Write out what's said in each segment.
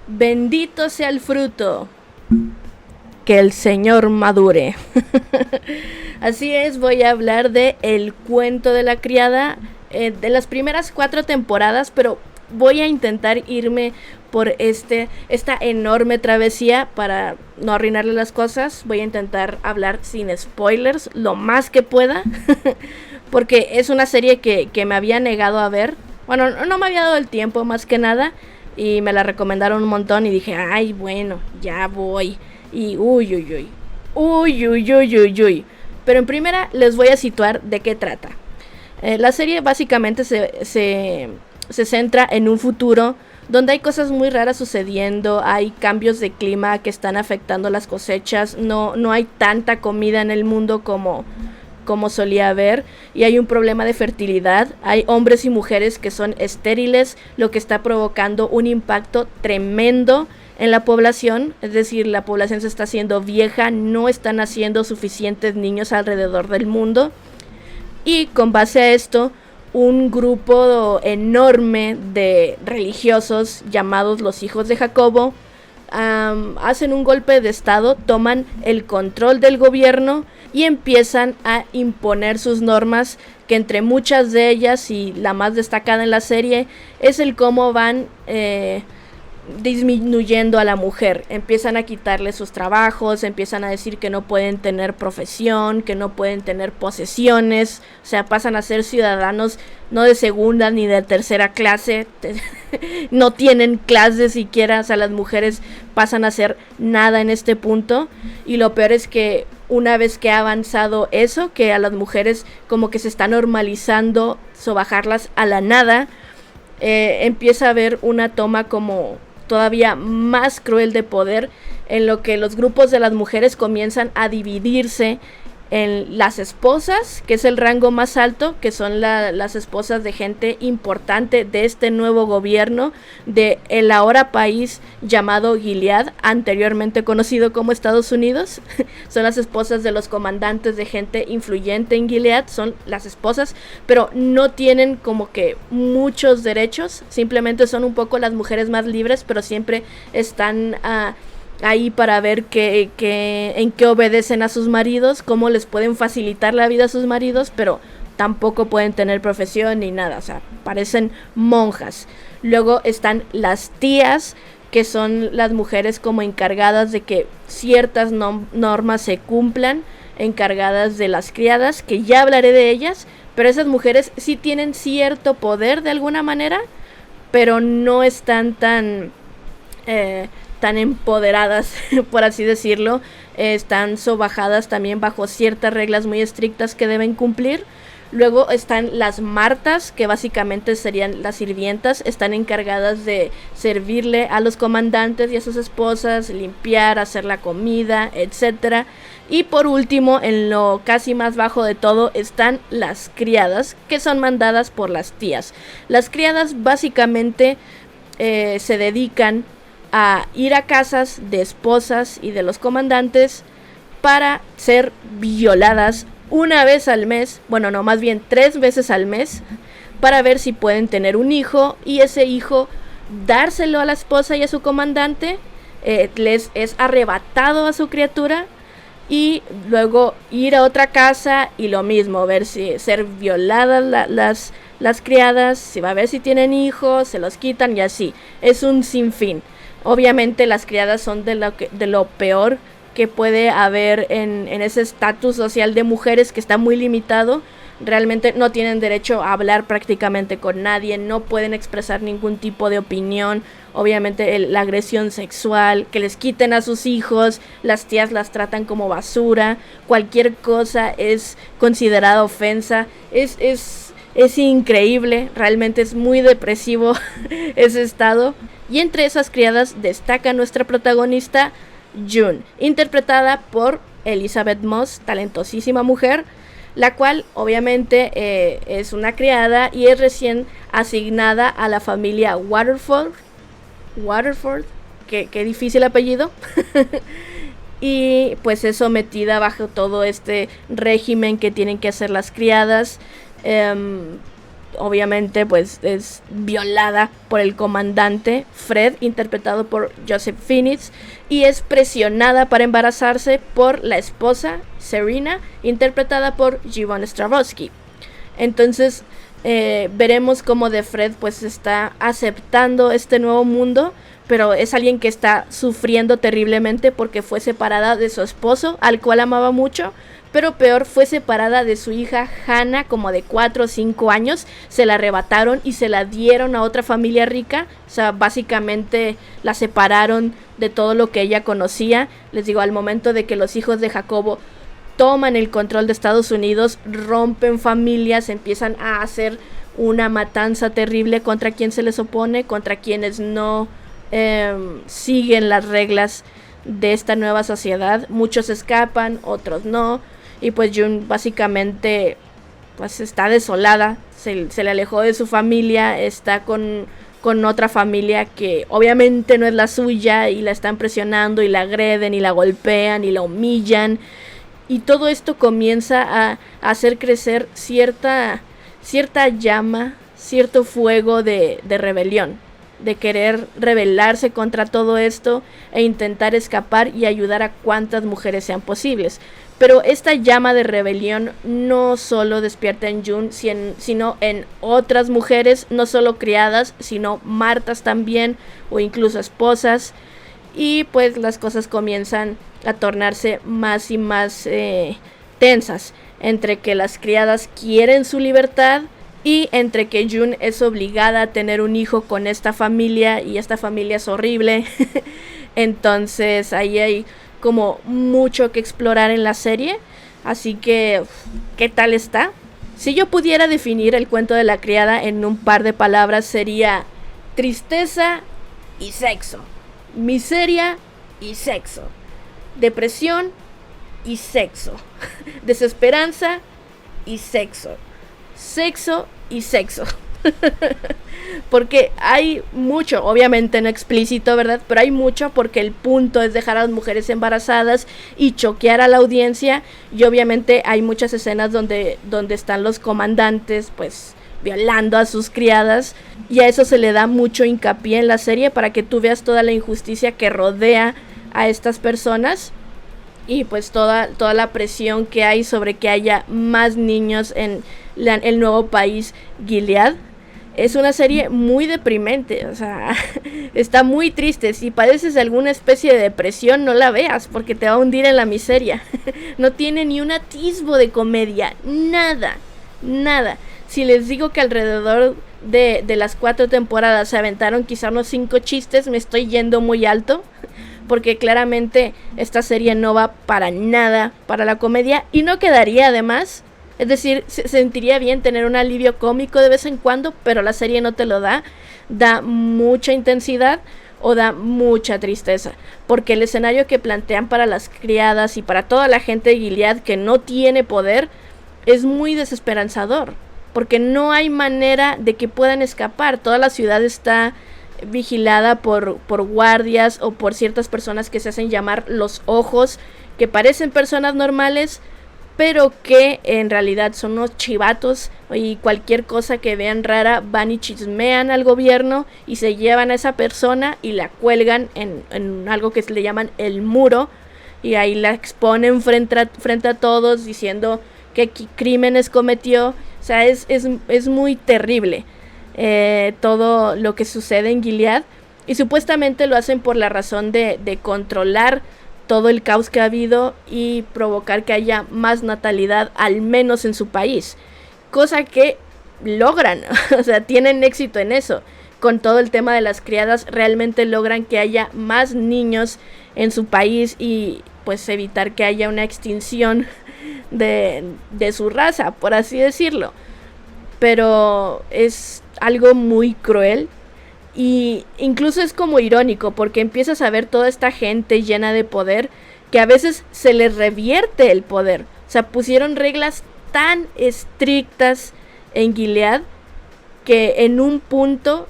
Bendito sea el fruto, que el Señor madure. Así es, voy a hablar de El cuento de la criada, de las primeras 4 temporadas, pero voy a intentar irme por esta enorme travesía para no arruinarle las cosas. Voy a intentar hablar sin spoilers lo más que pueda, porque es una serie que me había negado a ver. Bueno, no me había dado el tiempo más que nada, y me la recomendaron un montón y dije, ay, bueno, ya voy. Y uy. Pero en primera les voy a situar de qué trata. La serie básicamente se centra en un futuro donde hay cosas muy raras sucediendo, hay cambios de clima que están afectando las cosechas, no hay tanta comida en el mundo como solía haber, y hay un problema de fertilidad, hay hombres y mujeres que son estériles, lo que está provocando un impacto tremendo en la población, es decir, la población se está haciendo vieja, no están naciendo suficientes niños alrededor del mundo, y con base a esto, un grupo enorme de religiosos llamados los hijos de Jacobo hacen un golpe de estado, toman el control del gobierno y empiezan a imponer sus normas, que entre muchas de ellas y la más destacada en la serie es el cómo van disminuyendo a la mujer. Empiezan a quitarle sus trabajos, empiezan a decir que no pueden tener profesión, que no pueden tener posesiones, o sea, pasan a ser ciudadanos no de segunda ni de tercera clase, no tienen clases siquiera, o sea, las mujeres pasan a ser nada en este punto, y lo peor es que una vez que ha avanzado eso, que a las mujeres como que se está normalizando sobajarlas a la nada, empieza a haber una toma como todavía más cruel de poder, en lo que los grupos de las mujeres comienzan a dividirse en las esposas, que es el rango más alto, que son las esposas de gente importante de este nuevo gobierno, de el ahora país llamado Gilead, anteriormente conocido como Estados Unidos. Son las esposas de los comandantes de gente influyente en Gilead, son las esposas, pero no tienen como que muchos derechos, simplemente son un poco las mujeres más libres, pero siempre están ahí para ver en qué obedecen a sus maridos, cómo les pueden facilitar la vida a sus maridos, pero tampoco pueden tener profesión ni nada, o sea, parecen monjas. Luego están las tías, que son las mujeres como encargadas de que ciertas normas se cumplan, encargadas de las criadas, que ya hablaré de ellas, pero esas mujeres sí tienen cierto poder de alguna manera, pero no están tan empoderadas, por así decirlo. Están sobajadas también bajo ciertas reglas muy estrictas que deben cumplir. Luego están las martas, que básicamente serían las sirvientas, están encargadas de servirle a los comandantes y a sus esposas, limpiar, hacer la comida, etcétera. Y por último, en lo casi más bajo de todo, están las criadas, que son mandadas por las tías. Las criadas básicamente se dedican a ir a casas de esposas y de los comandantes para ser violadas una vez al mes, bueno, no, más bien 3 veces al mes, para ver si pueden tener un hijo, y ese hijo dárselo a la esposa y a su comandante. Les es arrebatado a su criatura, y luego ir a otra casa y lo mismo, ver si ser violadas las criadas, si va a ver si tienen hijos, se los quitan y así. Es un sinfín. Obviamente las criadas son de lo peor que puede haber en ese estatus social de mujeres, que está muy limitado. Realmente no tienen derecho a hablar prácticamente con nadie, no pueden expresar ningún tipo de opinión. Obviamente la agresión sexual, que les quiten a sus hijos, las tías las tratan como basura, cualquier cosa es considerada ofensa. Es increíble, realmente es muy depresivo ese estado. Y entre esas criadas destaca nuestra protagonista, June, interpretada por Elizabeth Moss, talentosísima mujer, la cual obviamente es una criada y es recién asignada a la familia Waterford, que difícil apellido, y pues es sometida bajo todo este régimen que tienen que hacer las criadas. obviamente pues es violada por el comandante Fred, interpretado por Joseph Fiennes, y es presionada para embarazarse por la esposa Serena, interpretada por Yvonne Strahovski. Entonces veremos cómo de Fred pues está aceptando este nuevo mundo, pero es alguien que está sufriendo terriblemente porque fue separada de su esposo, al cual amaba mucho, pero peor, fue separada de su hija Hannah, como de 4 o 5 años. Se la arrebataron y se la dieron a otra familia rica. O sea, básicamente la separaron de todo lo que ella conocía. Les digo, al momento de que los hijos de Jacobo toman el control de Estados Unidos, rompen familias, empiezan a hacer una matanza terrible contra quien se les opone, contra quienes no siguen las reglas de esta nueva sociedad. Muchos escapan, otros no, y pues June básicamente pues está desolada, se le alejó de su familia, está con otra familia que obviamente no es la suya, y la están presionando y la agreden y la golpean y la humillan, y todo esto comienza a hacer crecer cierta llama, cierto fuego de rebelión, de querer rebelarse contra todo esto e intentar escapar y ayudar a cuantas mujeres sean posibles. Pero esta llama de rebelión no solo despierta en June, sino en otras mujeres, no solo criadas, sino martas también, o incluso esposas. Y pues las cosas comienzan a tornarse más y más tensas, entre que las criadas quieren su libertad y entre que June es obligada a tener un hijo con esta familia, y esta familia es horrible. Entonces ahí hay como mucho que explorar en la serie. Así que, ¿qué tal está? Si yo pudiera definir el cuento de la criada en un par de palabras, sería tristeza y sexo, miseria y sexo, depresión y sexo, desesperanza y sexo, sexo y sexo. Porque hay mucho, obviamente no explícito, ¿verdad? Pero hay mucho, porque el punto es dejar a las mujeres embarazadas y choquear a la audiencia. Y obviamente hay muchas escenas donde están los comandantes pues violando a sus criadas, y a eso se le da mucho hincapié en la serie para que tú veas toda la injusticia que rodea a estas personas, y pues toda la presión que hay sobre que haya más niños en el nuevo país Gilead. Es una serie muy deprimente, o sea, está muy triste. Si padeces de alguna especie de depresión, no la veas, porque te va a hundir en la miseria. No tiene ni un atisbo de comedia, nada. Si les digo que alrededor de las 4 temporadas se aventaron quizá unos 5 chistes, me estoy yendo muy alto, porque claramente esta serie no va para nada para la comedia, y no quedaría además. Es decir, se sentiría bien tener un alivio cómico de vez en cuando, pero la serie no te lo da. Da mucha intensidad o da mucha tristeza, porque el escenario que plantean para las criadas y para toda la gente de Gilead que no tiene poder es muy desesperanzador, porque no hay manera de que puedan escapar. Toda la ciudad está vigilada por guardias o por ciertas personas que se hacen llamar los ojos, que parecen personas normales, pero que en realidad son unos chivatos, y cualquier cosa que vean rara van y chismean al gobierno y se llevan a esa persona y la cuelgan en algo que le llaman el muro, y ahí la exponen frente a todos diciendo qué crímenes cometió. O sea, es muy terrible todo lo que sucede en Gilead, y supuestamente lo hacen por la razón de controlar todo el caos que ha habido y provocar que haya más natalidad, al menos en su país, cosa que logran. O sea, tienen éxito en eso. Con todo el tema de las criadas, realmente logran que haya más niños en su país, y pues evitar que haya una extinción de su raza, por así decirlo. Pero es algo muy cruel. Y incluso es como irónico, porque empiezas a ver toda esta gente llena de poder que a veces se les revierte el poder. O sea, pusieron reglas tan estrictas en Gilead que en un punto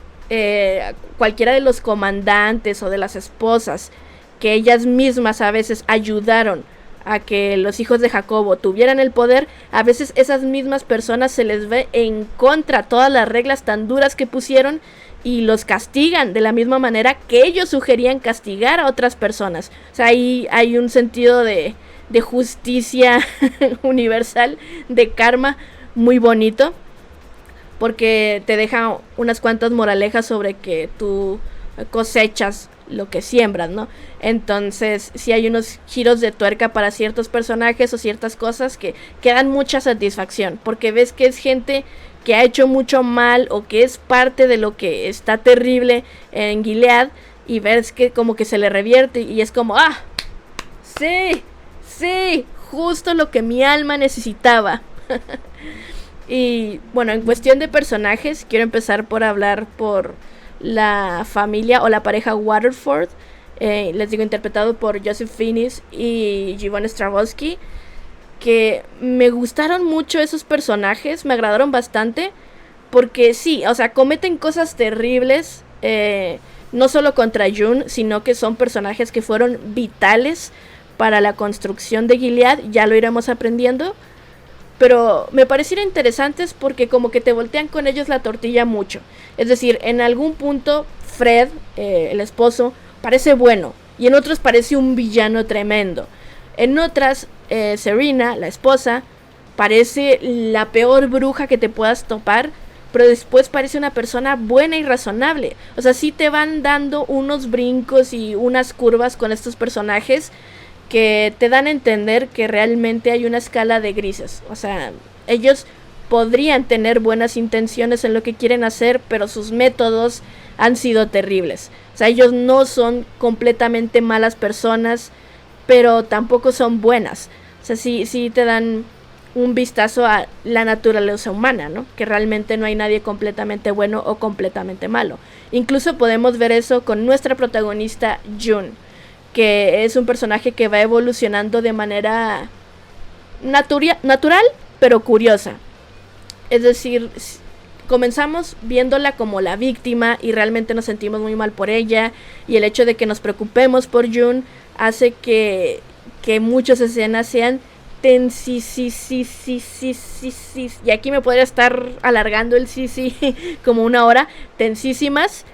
cualquiera de los comandantes o de las esposas, que ellas mismas a veces ayudaron a que los hijos de Jacobo tuvieran el poder, a veces esas mismas personas se les ve en contra todas las reglas tan duras que pusieron y los castigan de la misma manera que ellos sugerían castigar a otras personas. O sea, ahí hay un sentido de justicia universal, de karma muy bonito, porque te deja unas cuantas moralejas sobre que tú cosechas lo que siembras, ¿no? Entonces, sí hay unos giros de tuerca para ciertos personajes o ciertas cosas que dan mucha satisfacción, porque ves que es gente que ha hecho mucho mal o que es parte de lo que está terrible en Gilead, y ves que como que se le revierte y es como, ¡ah! Sí, justo lo que mi alma necesitaba. Y bueno, en cuestión de personajes, quiero empezar por hablar por la familia o la pareja Waterford, les digo, interpretado por Joseph Fiennes y Giovanni Strahovski, que me gustaron mucho esos personajes, me agradaron bastante, porque sí, o sea, cometen cosas terribles, no solo contra June, sino que son personajes que fueron vitales para la construcción de Gilead, ya lo iremos aprendiendo. Pero me parecieron interesantes porque como que te voltean con ellos la tortilla mucho. Es decir, en algún punto Fred, el esposo, parece bueno. Y en otros parece un villano tremendo. En otras, Serena, la esposa, parece la peor bruja que te puedas topar. Pero después parece una persona buena y razonable. O sea, sí te van dando unos brincos y unas curvas con estos personajes que te dan a entender que realmente hay una escala de grises. O sea, ellos podrían tener buenas intenciones en lo que quieren hacer, pero sus métodos han sido terribles. O sea, ellos no son completamente malas personas, pero tampoco son buenas. O sea, sí te dan un vistazo a la naturaleza humana, ¿no? Que realmente no hay nadie completamente bueno o completamente malo. Incluso podemos ver eso con nuestra protagonista June, que es un personaje que va evolucionando de manera natural, pero curiosa. Es decir, comenzamos viéndola como la víctima y realmente nos sentimos muy mal por ella, y el hecho de que nos preocupemos por June hace que muchas escenas sean tensísimas, y aquí me podría estar alargando el sí como una hora, tensísimas.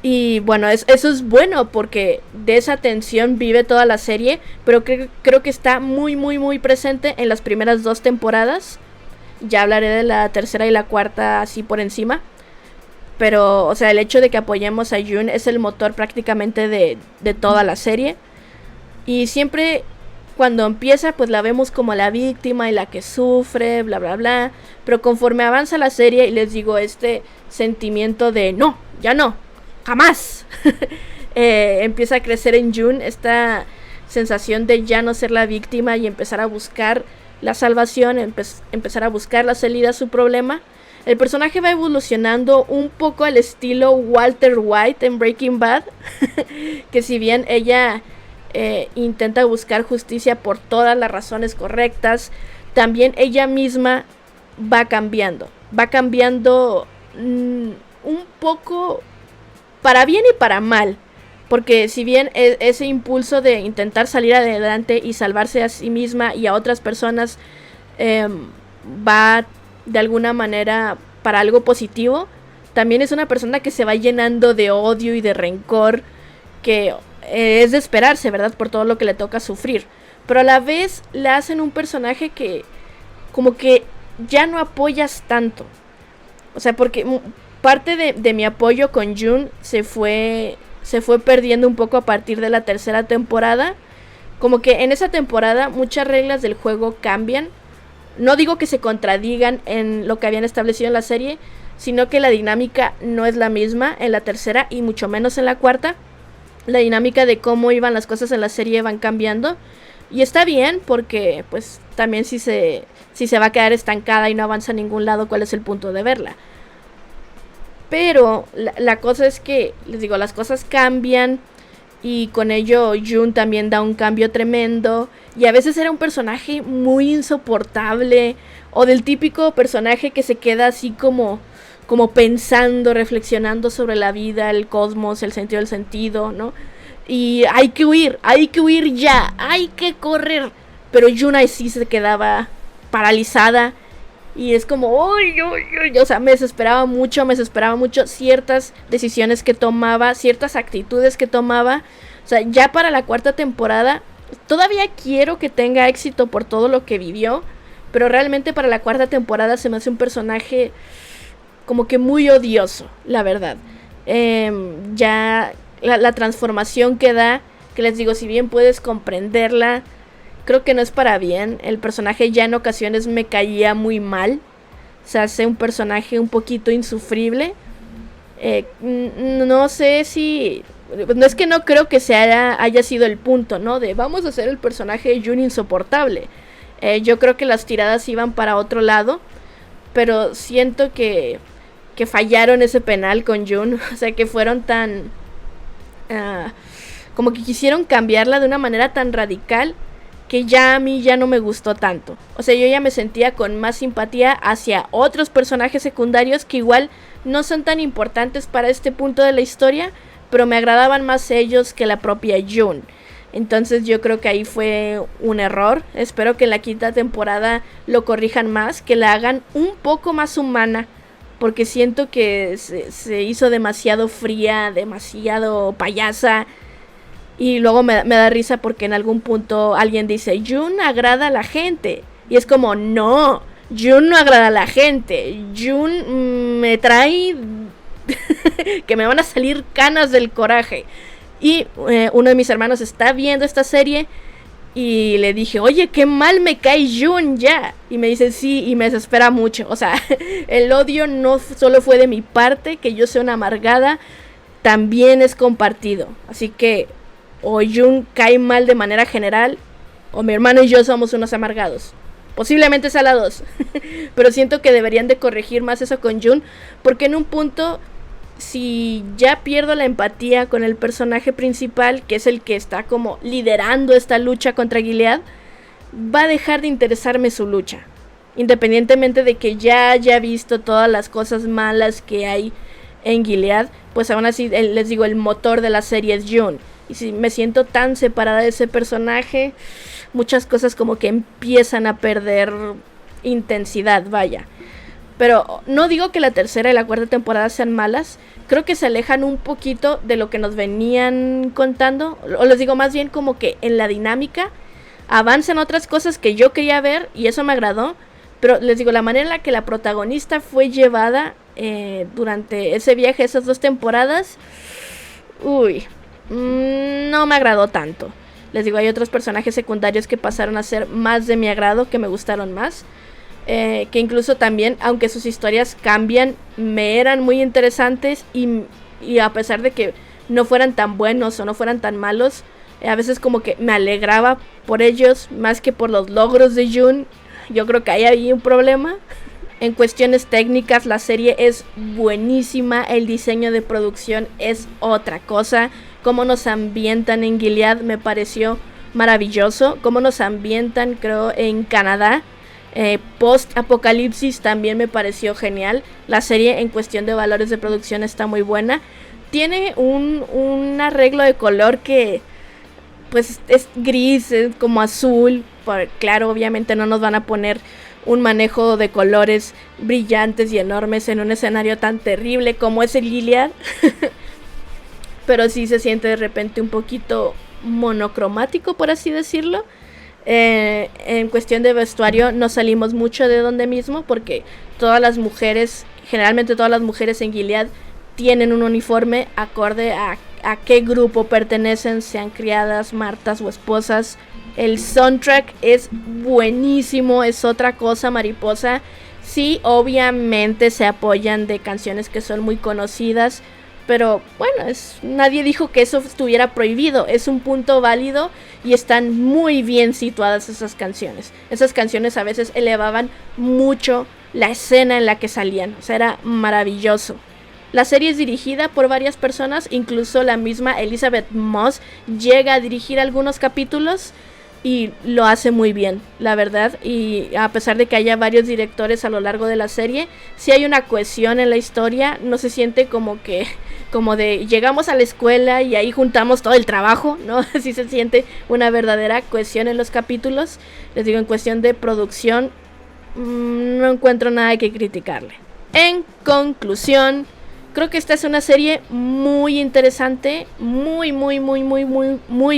Y bueno, eso es bueno porque de esa tensión vive toda la serie, pero creo que está muy presente en las primeras 2 temporadas. Ya hablaré de la tercera y la cuarta así por encima. Pero, o sea, el hecho de que apoyemos a June es el motor prácticamente de toda la serie. Y siempre cuando empieza, pues la vemos como la víctima y la que sufre, bla bla bla. Pero conforme avanza la serie, y les digo, este sentimiento de no, ya no, jamás, empieza a crecer en June esta sensación de ya no ser la víctima y empezar a buscar la salvación, empezar a buscar la salida a su problema. El personaje va evolucionando un poco al estilo Walter White en Breaking Bad, que si bien ella intenta buscar justicia por todas las razones correctas, también ella misma va cambiando un poco para bien y para mal, porque si bien ese impulso de intentar salir adelante y salvarse a sí misma y a otras personas va de alguna manera para algo positivo, también es una persona que se va llenando de odio y de rencor, que es de esperarse, ¿verdad? Por todo lo que le toca sufrir. Pero a la vez le hacen un personaje que como que ya no apoyas tanto. O sea, porque parte de mi apoyo con June se fue perdiendo un poco a partir de la tercera temporada. Como que en esa temporada muchas reglas del juego cambian. No digo que se contradigan en lo que habían establecido en la serie, sino que la dinámica no es la misma en la tercera y mucho menos en la cuarta. La dinámica de cómo iban las cosas en la serie van cambiando. Y está bien, porque pues también si se va a quedar estancada y no avanza a ningún lado, ¿cuál es el punto de verla? Pero la cosa es que, les digo, las cosas cambian, y con ello June también da un cambio tremendo, y a veces era un personaje muy insoportable, o del típico personaje que se queda así como pensando, reflexionando sobre la vida, el cosmos, el sentido del sentido, ¿no? y hay que huir ya, hay que correr. Pero Yuna sí se quedaba paralizada. Y es como, uy, o sea, me desesperaba mucho ciertas decisiones que tomaba, ciertas actitudes que tomaba. O sea, ya para la cuarta temporada, todavía quiero que tenga éxito por todo lo que vivió. Pero realmente para la cuarta temporada se me hace un personaje como que muy odioso, la verdad. Ya la transformación que da, que les digo, si bien puedes comprenderla, creo que no es para bien. El personaje ya en ocasiones me caía muy mal. Se hace un personaje un poquito insufrible. No sé si... No es que no creo que haya sido el punto, ¿no? De vamos a hacer el personaje de Jun insoportable. Yo creo que las tiradas iban para otro lado. Pero siento que fallaron ese penal con Jun. O sea, que fueron tan... como que quisieron cambiarla de una manera tan radical que ya a mí ya no me gustó tanto. O sea, yo ya me sentía con más simpatía hacia otros personajes secundarios que igual no son tan importantes para este punto de la historia, pero me agradaban más ellos que la propia Jun. Entonces yo creo que ahí fue un error. Espero que en la quinta temporada lo corrijan más, que la hagan un poco más humana, porque siento que se hizo demasiado fría, demasiado payasa. Y luego me da risa porque en algún punto alguien dice, Jun agrada a la gente. Y es como, no, Jun no agrada a la gente. Jun me trae que me van a salir canas del coraje. Y uno de mis hermanos está viendo esta serie y le dije, oye, qué mal me cae Jun ya. Y me dice, sí, y me desespera mucho. O sea, el odio no solo fue de mi parte, que yo sea una amargada, también es compartido. Así que o Jun cae mal de manera general, o mi hermano y yo somos unos amargados. Posiblemente sea la 2. Pero siento que deberían de corregir más eso con Jun, porque en un punto, si ya pierdo la empatía con el personaje principal, que es el que está como liderando esta lucha contra Gilead, va a dejar de interesarme su lucha. Independientemente de que ya haya visto todas las cosas malas que hay en Gilead, pues aún así les digo, el motor de la serie es Jun. Y si me siento tan separada de ese personaje, muchas cosas como que empiezan a perder intensidad, vaya. Pero no digo que la tercera y la cuarta temporada sean malas. Creo que se alejan un poquito de lo que nos venían contando. O les digo más bien como que en la dinámica avanzan otras cosas que yo quería ver y eso me agradó. Pero les digo, la manera en la que la protagonista fue llevada durante ese viaje, esas 2 temporadas, no me agradó tanto. Les digo, hay otros personajes secundarios que pasaron a ser más de mi agrado, que me gustaron más. Que incluso también, aunque sus historias cambian, me eran muy interesantes. Y a pesar de que no fueran tan buenos o no fueran tan malos, a veces como que me alegraba por ellos más que por los logros de Jun. Yo creo que ahí hay un problema. En cuestiones técnicas, la serie es buenísima. El diseño de producción es otra cosa. Cómo nos ambientan en Gilead me pareció maravilloso. Cómo nos ambientan, creo, en Canadá, post-apocalipsis, también me pareció genial. La serie en cuestión de valores de producción está muy buena. Tiene un arreglo de color que pues es gris, es como azul. Claro, obviamente no nos van a poner un manejo de colores brillantes y enormes en un escenario tan terrible como es el Gilead. Pero sí se siente de repente un poquito monocromático, por así decirlo. En cuestión de vestuario no salimos mucho de donde mismo, porque generalmente todas las mujeres en Gilead tienen un uniforme acorde a qué grupo pertenecen, sean criadas, martas o esposas. El soundtrack es buenísimo, es otra cosa, mariposa. Sí, obviamente se apoyan de canciones que son muy conocidas, pero bueno, nadie dijo que eso estuviera prohibido. Es un punto válido y están muy bien situadas esas canciones. Esas canciones a veces elevaban mucho la escena en la que salían. O sea, era maravilloso. La serie es dirigida por varias personas, incluso la misma Elizabeth Moss llega a dirigir algunos capítulos. y lo hace muy bien, la verdad. Y a pesar de que haya varios directores a lo largo de la serie, sí hay una cohesión en la historia. No se siente como de llegamos a la escuela y ahí juntamos todo el trabajo, ¿no? Sí se siente una verdadera cohesión en los capítulos. Les digo, en cuestión de producción, no encuentro nada que criticarle. En conclusión, creo que esta es una serie muy interesante, muy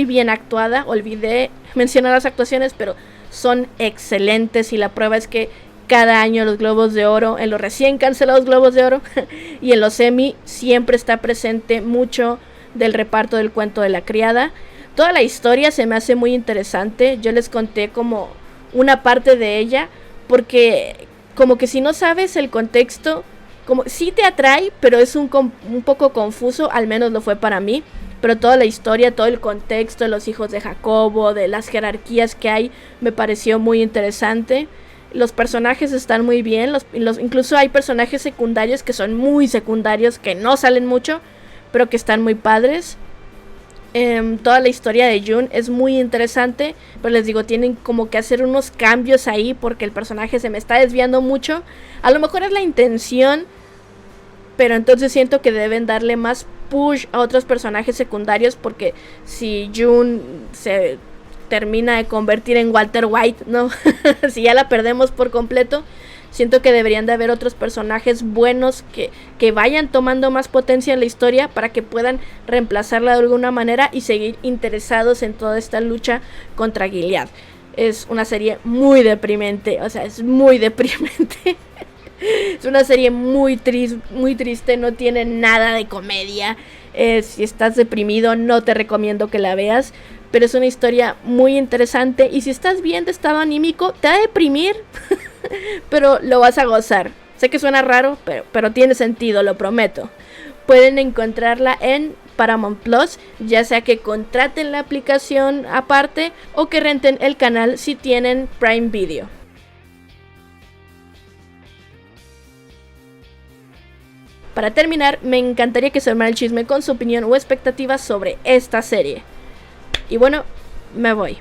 bien actuada. Olvidé mencionar las actuaciones, pero son excelentes y la prueba es que cada año los Globos de Oro, en los recién cancelados Globos de Oro y en los Emmy, siempre está presente mucho del reparto del Cuento de la Criada. Toda la historia se me hace muy interesante. Yo les conté como una parte de ella, porque como que si no sabes el contexto, como sí te atrae, pero es un poco confuso, al menos lo fue para mí. Pero toda la historia, todo el contexto de los hijos de Jacobo, de las jerarquías que hay, me pareció muy interesante. Los personajes están muy bien, incluso hay personajes secundarios que son muy secundarios, que no salen mucho, pero que están muy padres. Toda la historia de June es muy interesante, pero les digo, tienen como que hacer unos cambios ahí porque el personaje se me está desviando mucho. A lo mejor es la intención, pero entonces siento que deben darle más push a otros personajes secundarios, porque si June se termina de convertir en Walter White, ¿no? Si ya la perdemos por completo, siento que deberían de haber otros personajes buenos que vayan tomando más potencia en la historia para que puedan reemplazarla de alguna manera y seguir interesados en toda esta lucha contra Gilead. Es una serie muy deprimente, o sea, es muy deprimente. Es una serie muy triste, no tiene nada de comedia. Si estás deprimido, no te recomiendo que la veas, pero es una historia muy interesante. Y si estás bien de estado anímico, te va a deprimir, pero lo vas a gozar. Sé que suena raro, pero tiene sentido, lo prometo. Pueden encontrarla en Paramount Plus, ya sea que contraten la aplicación aparte o que renten el canal si tienen Prime Video. Para terminar, me encantaría que se armara el chisme con su opinión o expectativas sobre esta serie. Y bueno, me voy.